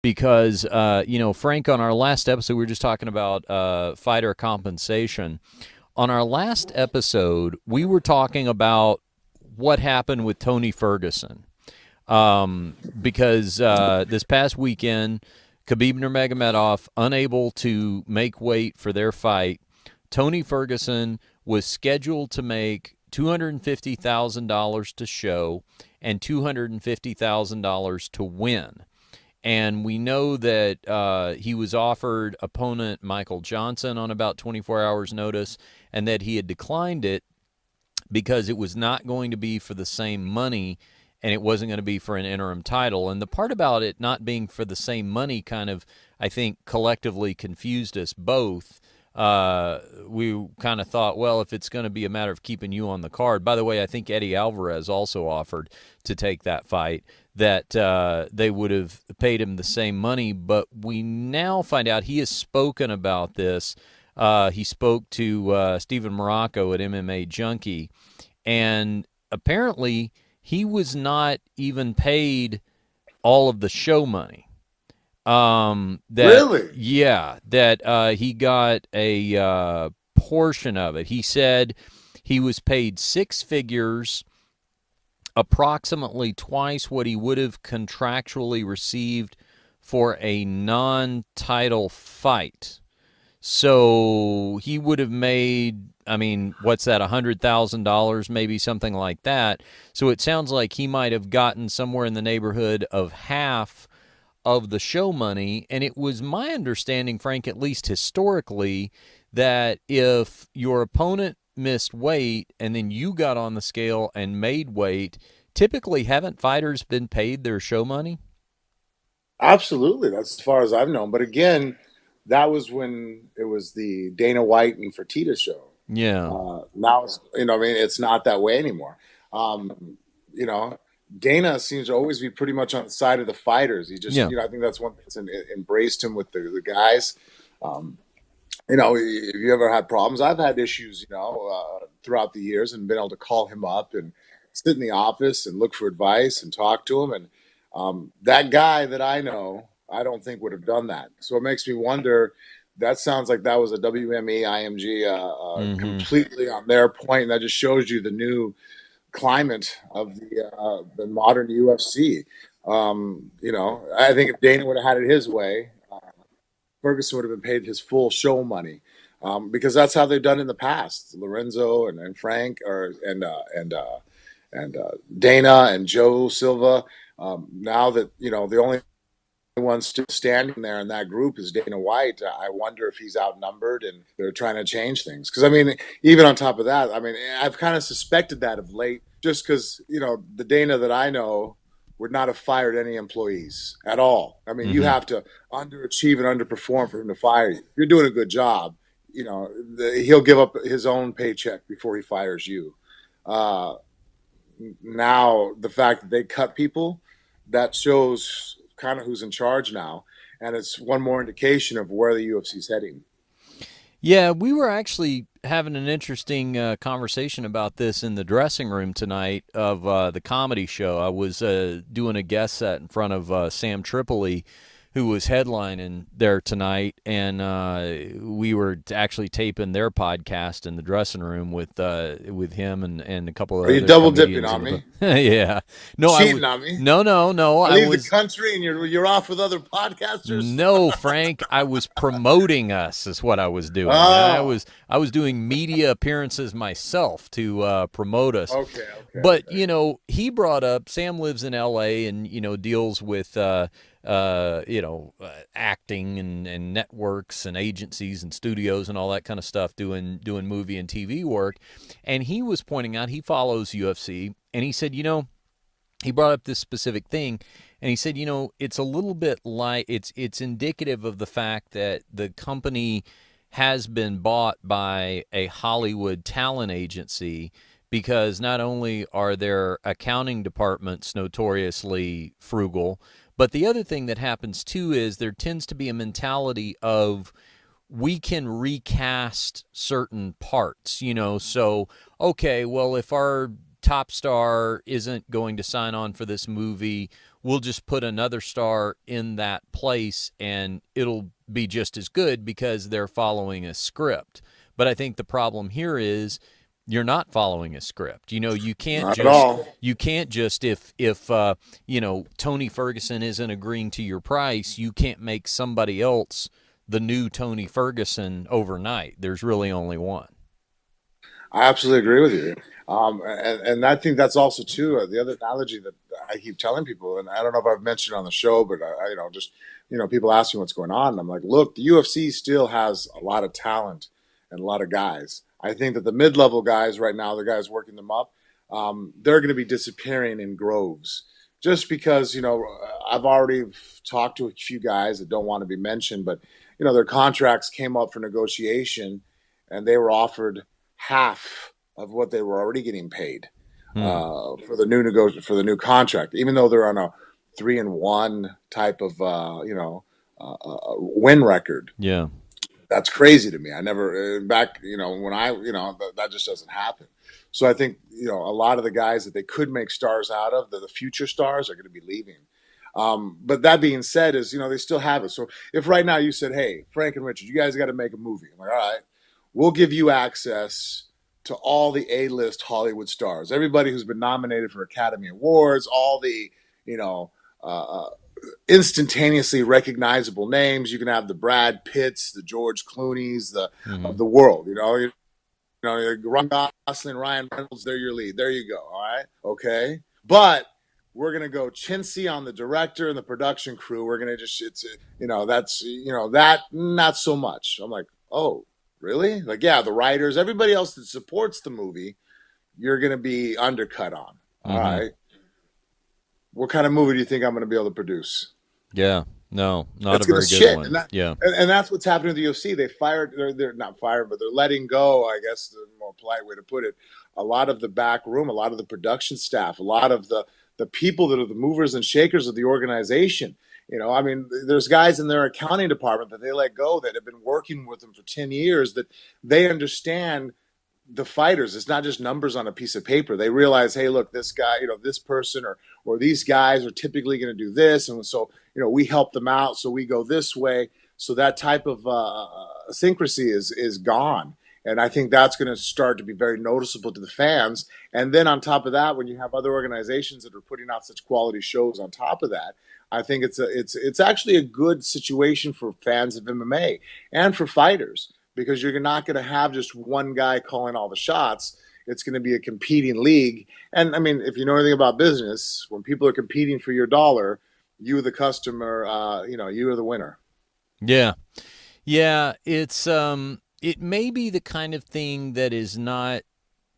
because, Frank, on our last episode, we were just talking about fighter compensation. On our last episode, we were talking about what happened with Tony Ferguson. Because this past weekend, Khabib Nurmagomedov unable to make weight for their fight. Tony Ferguson was scheduled to make $250,000 to show and $250,000 to win. And we know that he was offered opponent Michael Johnson on about 24 hours' notice, and that he had declined it because it was not going to be for the same money, and it wasn't going to be for an interim title. And the part about it not being for the same money kind of, I think, collectively confused us both. We kind of thought, well, if it's going to be a matter of keeping you on the card. By the way, I think Eddie Alvarez also offered to take that fight, that they would have paid him the same money. But we now find out he has spoken about this. He spoke to Stephen Morocco at MMA Junkie, and apparently he was not even paid all of the show money. Really? Yeah, that he got a portion of it. He said he was paid six figures, approximately twice what he would have contractually received for a non-title fight. So he would have made, I mean, what's that, $100,000, maybe something like that. So it sounds like he might have gotten somewhere in the neighborhood of half of the show money. And it was my understanding, Frank, at least historically, that if your opponent missed weight and then you got on the scale and made weight, typically haven't fighters been paid their show money? Absolutely. That's as far as I've known. But again, that was when it was the Dana White and Fertitta show. Yeah. Now, I mean, it's not that way anymore. Um, you know, Dana seems to always be pretty much on the side of the fighters. He just, Yeah. I think that's one thing that's embraced him with the guys. Um, if you ever had problems, I've had issues, throughout the years and been able to call him up and sit in the office and look for advice and talk to him. And that guy that I know, I don't think would have done that. So it makes me wonder. That sounds like that was a WME IMG Mm-hmm. completely on their point, and that just shows you the new climate of the modern UFC. I think if Dana would have had it his way, Ferguson would have been paid his full show money, because that's how they've done in the past. Lorenzo and Frank, and Dana and Joe Silva. Now that the only one still standing there in that group is Dana White. I wonder if he's outnumbered and they're trying to change things. Because I mean, even on top of that, I mean, I've kind of suspected that of late, just because the Dana that I know would not have fired any employees at all. I mean, you Mm-hmm. have to underachieve and underperform for him to fire you. If you're doing a good job, he'll give up his own paycheck before he fires you. Uh, Now the fact that they cut people, that shows kind of who's in charge now, and it's one more indication of where the UFC's heading. Yeah, we were actually having an interesting conversation about this in the dressing room tonight of the comedy show. I was doing a guest set in front of Sam Tripoli, who was headlining there tonight, and we were actually taping their podcast in the dressing room with him and a couple of Are you other double dipping comedians. on me? Yeah, no, I was Cheating on me? no, I I leave the was. country and you're off with other podcasters. No, Frank, I was promoting us is what I was doing. Oh, I was doing media appearances myself to promote us. okay, okay, But, okay. he brought up Sam lives in LA and, deals with acting and networks and agencies and studios and all that kind of stuff, doing movie and TV work. And he was pointing out he follows UFC, and he said, he brought up this specific thing, and he said, it's a little bit like it's indicative of the fact that the company has been bought by a Hollywood talent agency, because not only are their accounting departments notoriously frugal, but the other thing that happens too is there tends to be a mentality of we can recast certain parts, so okay, well, if our top star isn't going to sign on for this movie, we'll just put another star in that place and it'll be just as good because they're following a script. But I think the problem here is you're not following a script. Not at all. You can't just if Tony Ferguson isn't agreeing to your price, you can't make somebody else the new Tony Ferguson overnight. There's really only one. I absolutely agree with you. And I think that's also too the other analogy that I keep telling people, and I don't know if I've mentioned it on the show, but just people ask me what's going on, and I'm like, look, the UFC still has a lot of talent and a lot of guys. I think that the mid-level guys right now, the guys working them up, they're going to be disappearing in groves, just because I've already talked to a few guys that don't want to be mentioned, but their contracts came up for negotiation, and they were offered half of what they were already getting paid Hmm. for the new contract, even though they're on a 3-1 type of win record. Yeah. That's crazy to me. I never back when that just doesn't happen. So I think a lot of the guys that they could make stars out of, the future stars, are going to be leaving. But that being said, is they still have it. So if right now you said, "Hey, Frank and Richard, you guys got to make a movie," I'm like, "All right, we'll give you access to all the A-list Hollywood stars, everybody who's been nominated for Academy Awards, all the you know uh, instantaneously recognizable names. You can have the Brad Pitts, the George Clooney's, the Hmm. of the world. Ryan Gosling, Ryan Reynolds. They're your lead. There you go. All right, okay, but." We're gonna go chintzy on the director and the production crew. We're gonna just that's that not so much. I'm like, oh, really? Like, yeah, the writers, everybody else that supports the movie, you're gonna be undercut on. All Hmm. right, what kind of movie do you think I'm gonna be able to produce? Yeah. No, not a It's gonna very good shit, one. Yeah. and that's what's happening to the UFC. They fired. They're not fired, but they're letting go. I guess the more polite way to put it. A lot of the back room, a lot of the production staff, a lot of the people that are the movers and shakers of the organization. I mean, there's guys in their accounting department that they let go that have been working with them for 10 years. That they understand the fighters. It's not just numbers on a piece of paper. They realize, hey, look, this guy, this person or these guys are typically going to do this, and so we help them out, so we go this way. So that type of syncrasy is gone, and I think that's going to start to be very noticeable to the fans. And then on top of that, when you have other organizations that are putting out such quality shows on top of that, I think it's actually a good situation for fans of MMA and for fighters because you're not going to have just one guy calling all the shots. It's going to be a competing league. And I mean, if you know anything about business, when people are competing for your dollar, you, the customer, you are the winner. Yeah. Yeah. It may be the kind of thing that is not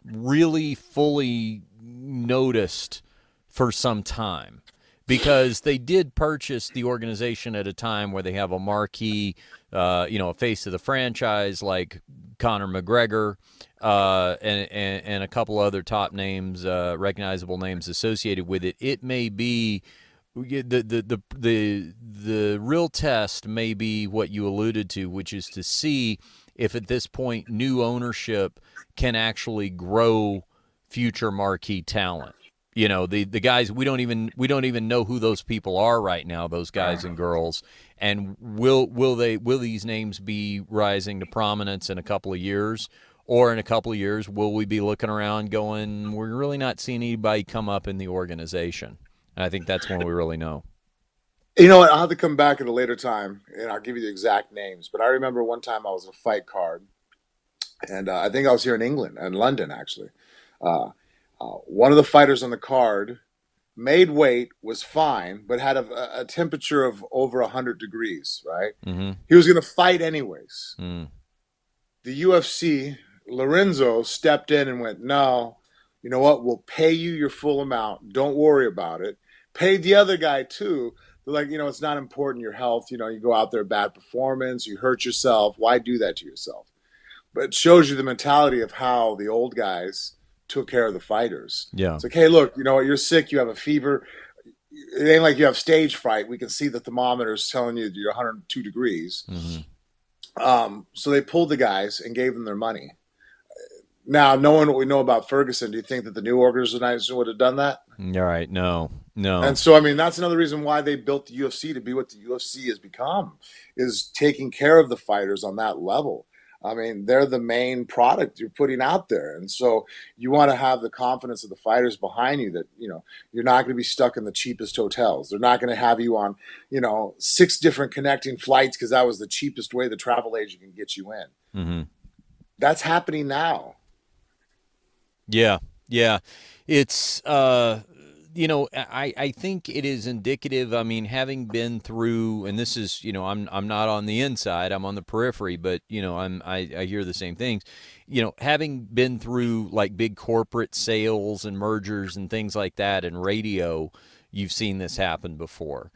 really fully noticed for some time because they did purchase the organization at a time where they have a marquee, a face of the franchise like Conor McGregor, and a couple other top names, recognizable names associated with it. It may be the real test may be what you alluded to, which is to see if at this point new ownership can actually grow future marquee talent. The guys we don't even know who those people are right now, those guys and girls, and will these names be rising to prominence in a couple of years, or in a couple of years will we be looking around going, we're really not seeing anybody come up in the organization? And I think that's when we really know. I'll have to come back at a later time and I'll give you the exact names. But I remember one time I was in a fight card, and I think I was here in England, in London actually. Uh, one of the fighters on the card made weight, was fine, but had a temperature of over 100 degrees, right? Mm-hmm. He was going to fight anyways. Mm. The UFC, Lorenzo stepped in and went, no, you know what? We'll pay you your full amount. Don't worry about it. Paid the other guy too. They're like, it's not important, your health. You go out there, bad performance, you hurt yourself. Why do that to yourself? But it shows you the mentality of how the old guys took care of the fighters. Yeah. It's like, hey, look, you're sick, you have a fever. It ain't like you have stage fright. We can see the thermometers telling you you're 102 degrees. Mm-hmm. So they pulled the guys and gave them their money. Now, knowing what we know about Ferguson, do you think that the new organization would have done that? All right, no, And no. so, I mean, that's another reason why they built the UFC to be what the UFC has become, is taking care of the fighters on that level. I mean, they're the main product you're putting out there. And so you want to have the confidence of the fighters behind you that, you're not going to be stuck in the cheapest hotels. They're not going to have you on, six different connecting flights because that was the cheapest way the travel agent can get you in. Hmm. That's happening now. Yeah, yeah. It's I think it is indicative. I mean, having been through, and this is, I'm not on the inside, I'm on the periphery, but I hear the same things. Having been through like big corporate sales and mergers and things like that, and radio, you've seen this happen before.